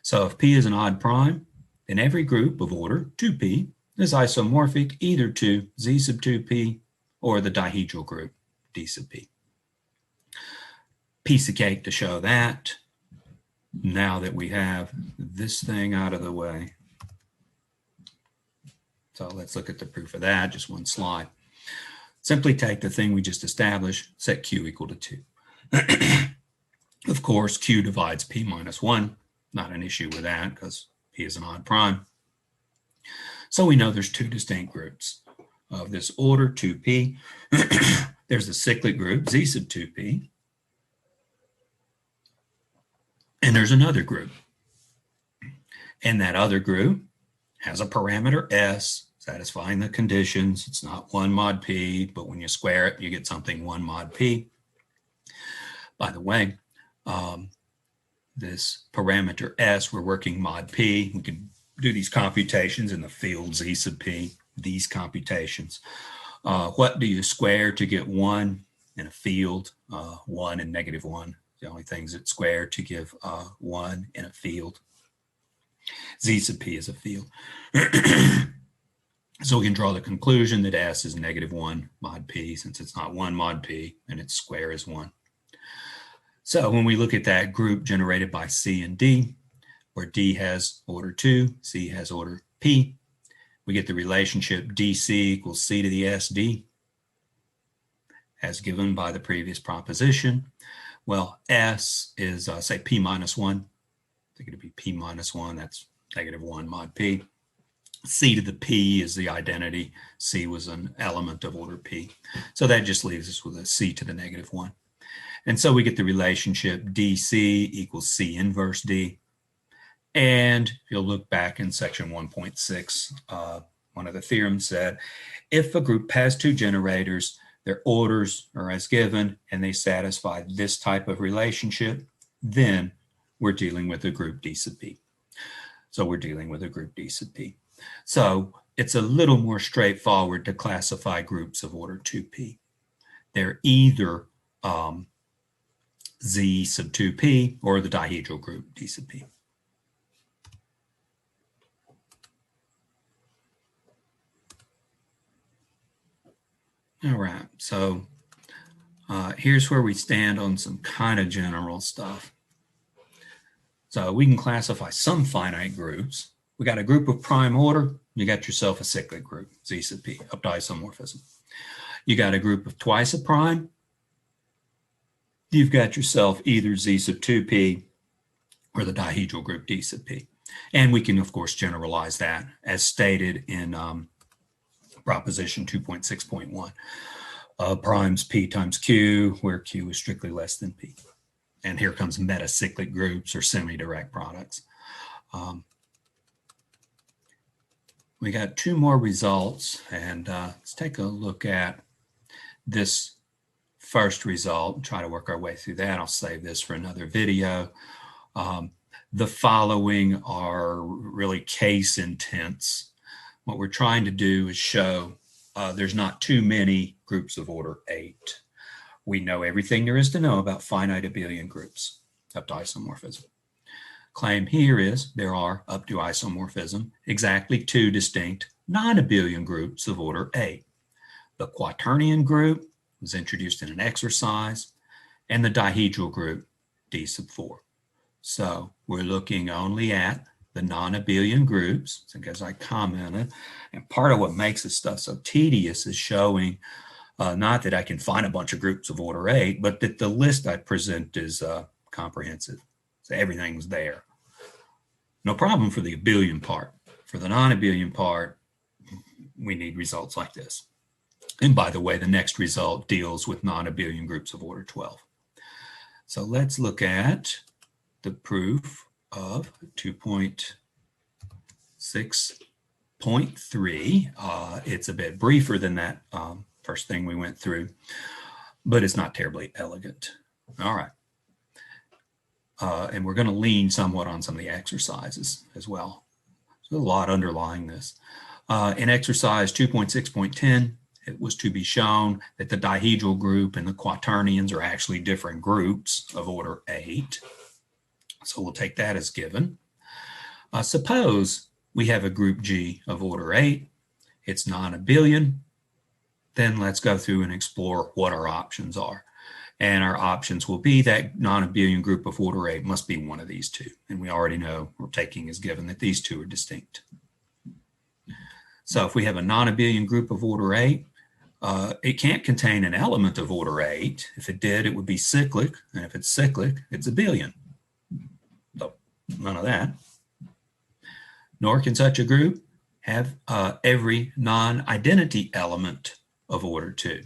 So if P is an odd prime, then every group of order 2P is isomorphic either to Z sub 2P or the dihedral group D sub P. Piece of cake to show that. Now that we have this thing out of the way. So let's look at the proof of that, just one slide. Simply take the thing we just established, set Q equal to 2. Of course, Q divides P minus 1. Not an issue with that because P is an odd prime. So we know there's 2 distinct groups of this order, 2P. There's the cyclic group, Z sub 2P. And there's another group. And that other group has a parameter S satisfying the conditions. It's not 1 mod P, but when you square it, you get something 1 mod P. By the way, this parameter S, we're working mod P. We can do these computations in the field Z sub P, these computations. What do you square to get 1 in a field? 1 and negative 1. The only things that square to give 1 in a field. Z sub P is a field. So we can draw the conclusion that S is negative 1 mod P, since it's not 1 mod P and its square is 1. So when we look at that group generated by C and D, where D has order 2, C has order P, we get the relationship DC equals C to the SD, as given by the previous proposition. Well, S is, say, P minus 1. I think it'd be P minus 1. That's negative 1 mod P. C to the P is the identity. C was an element of order P. So that just leaves us with a C to the negative 1. And so we get the relationship DC equals C inverse D. And if you'll look back in section 1.6, one of the theorems said, if a group has 2 generators, their orders are as given, and they satisfy this type of relationship, then we're dealing with a group D sub P. So we're dealing with a group D sub P. So it's a little more straightforward to classify groups of order 2P. They're either Z sub 2P or the dihedral group D sub P. All right, so here's where we stand on some kind of general stuff. So we can classify some finite groups. We got a group of prime order. You got yourself a cyclic group, Z sub P, up to isomorphism. You got a group of twice a prime. You've got yourself either Z sub 2P or the dihedral group D sub P. And we can, of course, generalize that as stated in proposition 2.6.1. Primes P times Q, where Q is strictly less than P. And here comes metacyclic groups or semi-direct products. We got two more results, and let's take a look at this first result and try to work our way through that. I'll save this for another video. The following are really case intents. What we're trying to do is show there's not too many groups of order 8. We know everything there is to know about finite abelian groups up to isomorphism. Claim here is there are, up to isomorphism, exactly 2 distinct non-abelian groups of order 8. The quaternion group was introduced in an exercise, and the dihedral group, D sub 4. So we're looking only at the non-abelian groups, as I commented, and part of what makes this stuff so tedious is showing not that I can find a bunch of groups of order 8, but that the list I present is comprehensive. So everything's there. No problem for the abelian part. For the non-abelian part, we need results like this. And by the way, the next result deals with non-abelian groups of order 12. So let's look at the proof of 2.6.3. It's a bit briefer than that first thing we went through, but it's not terribly elegant. All right. And we're going to lean somewhat on some of the exercises as well. There's a lot underlying this. In exercise 2.6.10, it was to be shown that the dihedral group and the quaternions are actually different groups of order 8. So we'll take that as given. Suppose we have a group G of order 8. It's non-abelian. Then let's go through and explore what our options are. And our options will be that non-abelian group of order 8 must be one of these two. And we already know we're taking as given that these two are distinct. So if we have a non-abelian group of order 8, it can't contain an element of order 8. If it did, it would be cyclic. And if it's cyclic, it's abelian. So none of that. Nor can such a group have every non-identity element of order 2.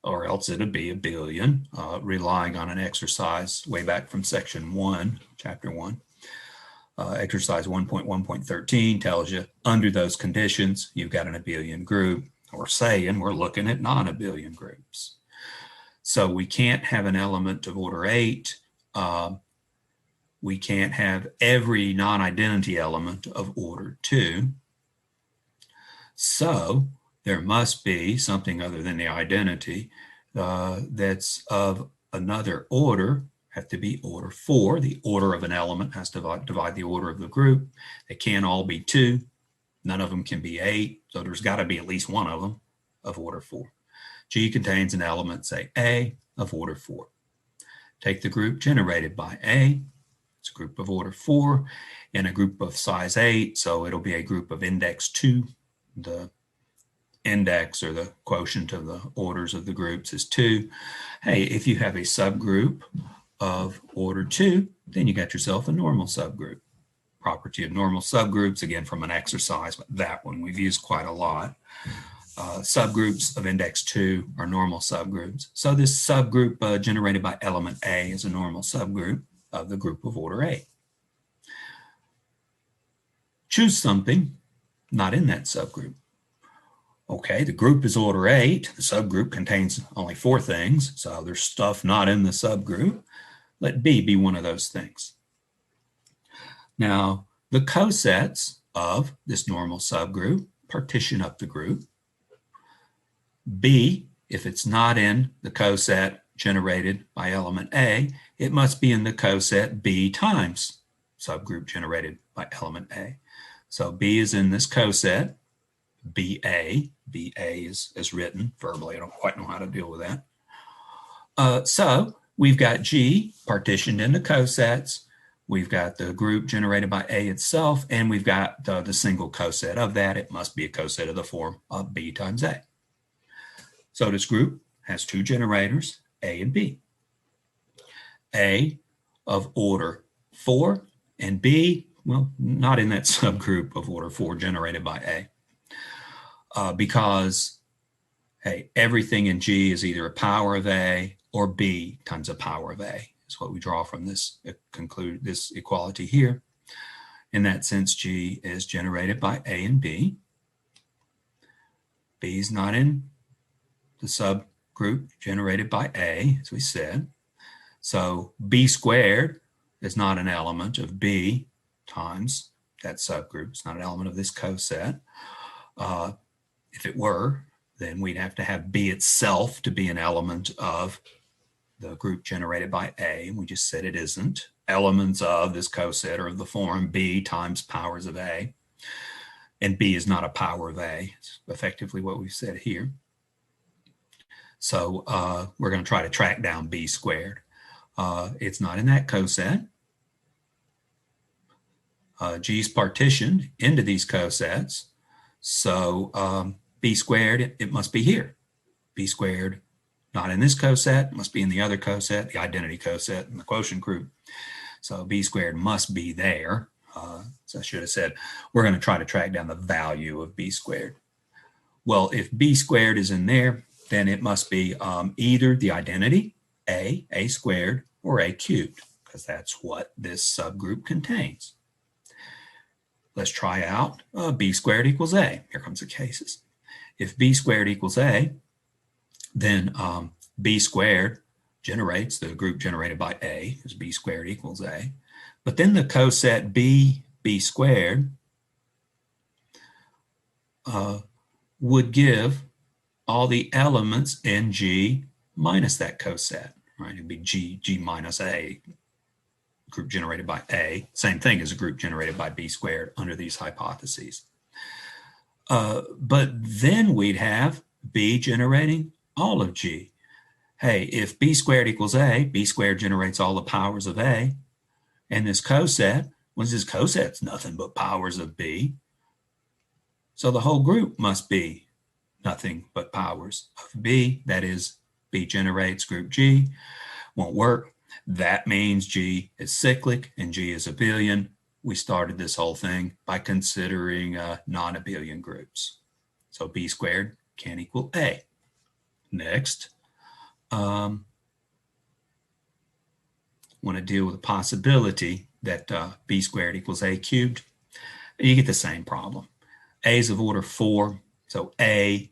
Or else it would be abelian, relying on an exercise way back from section 1, chapter 1. Exercise 1.1.13 tells you under those conditions, you've got an abelian group. We're saying we're looking at non-abelian groups. So we can't have an element of order 8. We can't have every non-identity element of order 2. So there must be something other than the identity that's of another order, have to be order 4. The order of an element has to divide the order of the group. They can't all be 2. None of them can be 8. So there's got to be at least one of them of order 4. G contains an element, say A, of order 4. Take the group generated by A. It's a group of order 4 and a group of size 8. So it'll be a group of index 2. The index or the quotient of the orders of the groups is 2. Hey, if you have a subgroup of order 2, then you got yourself a normal subgroup. Property of normal subgroups, again from an exercise, but that one we've used quite a lot. Subgroups of index 2 are normal subgroups. So this subgroup generated by element A is a normal subgroup of the group of order 8. Choose something not in that subgroup. Okay, the group is order 8. The subgroup contains only 4 things, so there's stuff not in the subgroup. Let B be one of those things. Now, the cosets of this normal subgroup partition up the group. B, if it's not in the coset generated by element A, it must be in the coset B times subgroup generated by element A. So B is in this coset, BA. BA is written verbally. I don't quite know how to deal with that. So we've got G partitioned into cosets. We've got the group generated by A itself, and we've got the single coset of that. It must be a coset of the form of B times A. So this group has 2 generators, A and B. A of order 4 and B, well, not in that subgroup of order 4 generated by A. because, hey, everything in G is either a power of A or B times a power of A. Is what we draw from this this equality here. In that sense, G is generated by A and B. B is not in the subgroup generated by A, as we said. So B squared is not an element of B times that subgroup. It's not an element of this coset. If it were, then we'd have to have B itself to be an element of the group generated by A. We just said it isn't. Elements of this coset are of the form B times powers of A. And B is not a power of A. It's effectively what we've said here. So we're going to try to track down B squared. It's not in that coset. G's partitioned into these cosets. So B squared, it must be here. B squared, not in this coset, must be in the other coset, the identity coset in the quotient group. So B squared must be there. So I should have said, we're going to try to track down the value of B squared. Well, if B squared is in there, then it must be either the identity, A squared, or A cubed, because that's what this subgroup contains. Let's try out B squared equals A. Here comes the cases. If B squared equals A, then B squared generates the group generated by A, because B squared equals A. But then the coset B squared would give all the elements in G minus that coset, right? It'd be G minus A, group generated by A. Same thing as a group generated by B squared under these hypotheses. But then we'd have B generating all of G. Hey, if B squared equals A, B squared generates all the powers of A. And this coset, well, this coset's nothing but powers of B. So the whole group must be nothing but powers of B. That is, B generates group G. Won't work. That means G is cyclic and G is abelian. We started this whole thing by considering non-abelian groups. So B squared can't equal A. Next, want to deal with the possibility that B squared equals A cubed. You get the same problem. A is of order 4, so A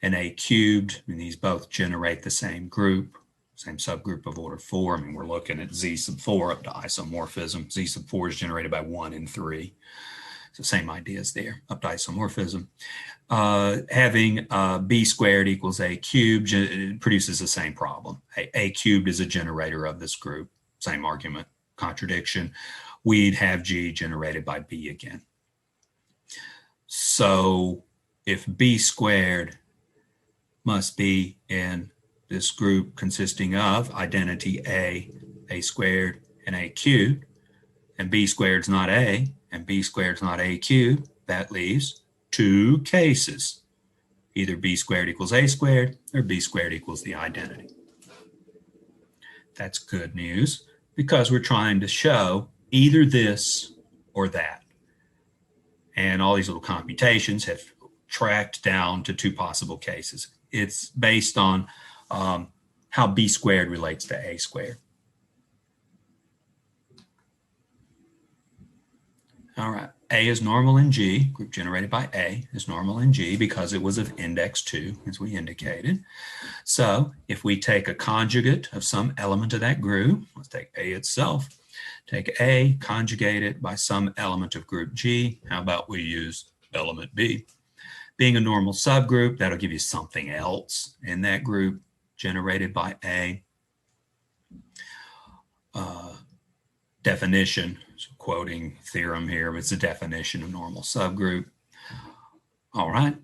and A cubed, and these both generate the same group, same subgroup of order 4. I mean, we're looking at Z sub 4 up to isomorphism. Z sub 4 is generated by 1 and 3. So same ideas there, up to isomorphism. Having B squared equals A cubed produces the same problem. A cubed is a generator of this group. Same argument, contradiction. We'd have G generated by B again. So if B squared must be in this group consisting of identity A squared, and A cubed, and B squared's not A, and B squared's not A cubed, that leaves two cases. Either B squared equals A squared, or B squared equals the identity. That's good news, because we're trying to show either this or that. And all these little computations have tracked down to two possible cases. It's based on how B squared relates to A squared. All right, A is normal in G, group generated by A is normal in G because it was of index 2, as we indicated. So if we take a conjugate of some element of that group, let's take A itself, take A, conjugate it by some element of group G. How about we use element B? Being a normal subgroup, that'll give you something else in that group generated by A. Definition, so quoting theorem here, it's a definition of normal subgroup. All right,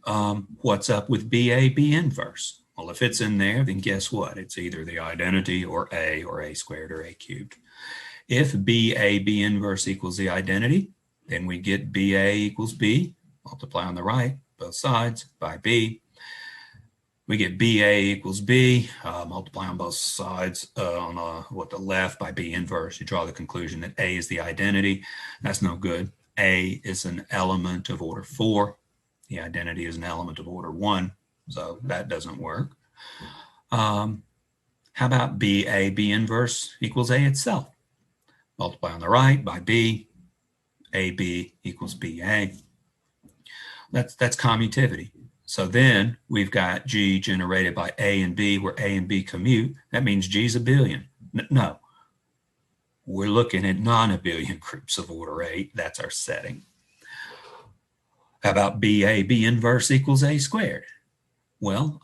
what's up with BA, B inverse? Well, if it's in there, then guess what? It's either the identity or A squared or A cubed. If BA, B inverse equals the identity, then we get BA equals B, multiply on the right, both sides, by B. We get BA equals B, multiply on both sides on the left by B inverse. You draw the conclusion that A is the identity. That's no good. A is an element of order 4. The identity is an element of order 1, so that doesn't work. How about BA, B inverse equals A itself? Multiply on the right by B, AB equals BA. That's commutativity. So then we've got G generated by A and B, where A and B commute. That means G's abelian. No, we're looking at non-abelian groups of order 8. That's our setting. How about BA, B inverse equals A squared? Well,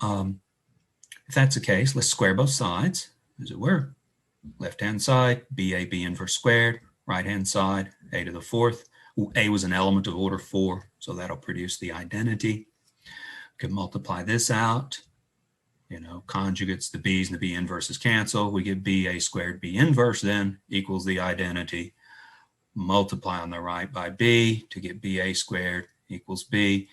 if that's the case, let's square both sides, as it were. Left-hand side, BA, B inverse squared. Right-hand side, A to the 4th. A was an element of order 4, so that'll produce the identity. We can multiply this out. You know, conjugates, the B's and the B inverses cancel. We get BA squared B inverse then equals the identity. Multiply on the right by B to get BA squared equals B.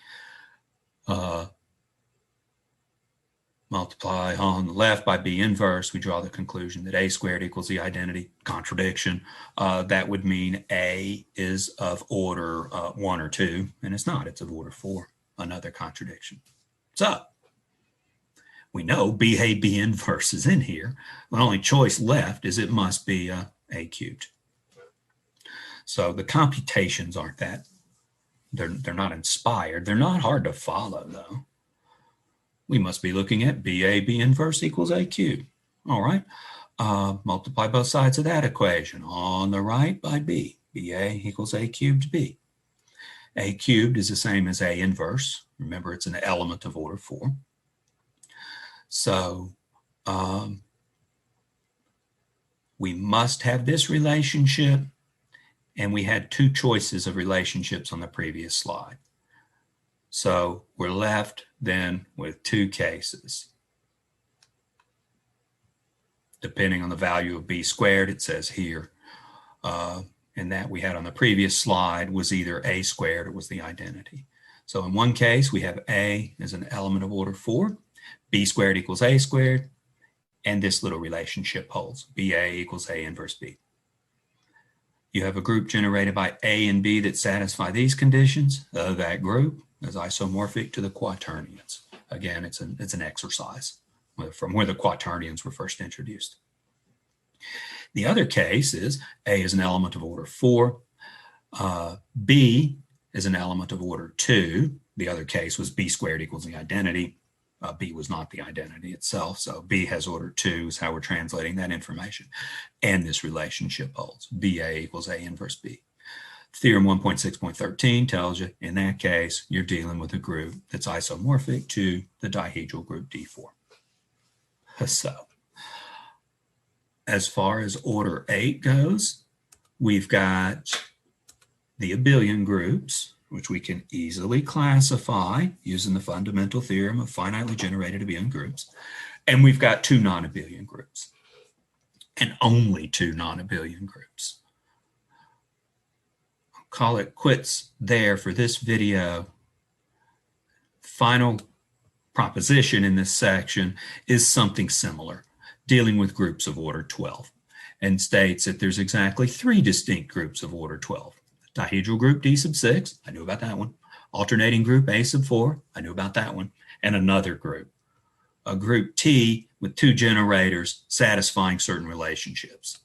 Multiply on the left by B inverse, we draw the conclusion that A squared equals the identity. Contradiction. That would mean A is of order 1 or 2, and it's not. It's of order 4. Another contradiction. So we know BA, B inverse is in here. The only choice left is it must be A cubed. So the computations aren't that. They're not inspired. They're not hard to follow, though. We must be looking at BA, B inverse equals A cubed. All right. Multiply both sides of that equation. On the right by B. BA equals A cubed B. A cubed is the same as A inverse. Remember, it's an element of order 4. So we must have this relationship, and we had 2 choices of relationships on the previous slide. So we're left then with 2 cases. Depending on the value of B squared, it says here, and that we had on the previous slide was either A squared or was the identity. So in one case, we have A as an element of order 4, B squared equals A squared, and this little relationship holds, BA equals A inverse B. You have a group generated by A and B that satisfy these conditions. That group is isomorphic to the quaternions. Again, it's an exercise from where the quaternions were first introduced. The other case is A is an element of order 4. B is an element of order 2. The other case was B squared equals the identity. B was not the identity itself, so B has order 2 is how we're translating that information. And this relationship holds. BA equals A inverse B. Theorem 1.6.13 tells you, in that case, you're dealing with a group that's isomorphic to the dihedral group D4. So, as far as order 8 goes, we've got the abelian groups, which we can easily classify using the fundamental theorem of finitely generated abelian groups. And we've got 2 non-abelian groups, and only 2 non-abelian groups. I'll call it quits there for this video. Final proposition in this section is something similar, dealing with groups of order 12, and states that there's exactly 3 distinct groups of order 12. Dihedral group D6, I knew about that one. Alternating group A4, I knew about that one. And another group, a group T with 2 generators satisfying certain relationships.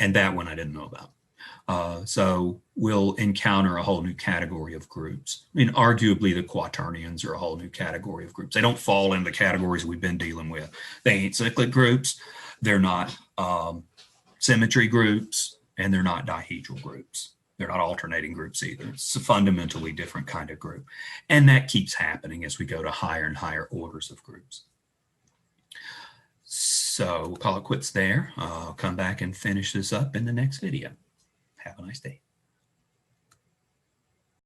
And that one I didn't know about. So we'll encounter a whole new category of groups. I mean, arguably the quaternions are a whole new category of groups. They don't fall into the categories we've been dealing with. They ain't cyclic groups. They're not symmetry groups. And they're not dihedral groups. They're not alternating groups either. It's a fundamentally different kind of group. And that keeps happening as we go to higher and higher orders of groups. So we'll call it quits there. I'll come back and finish this up in the next video. Have a nice day.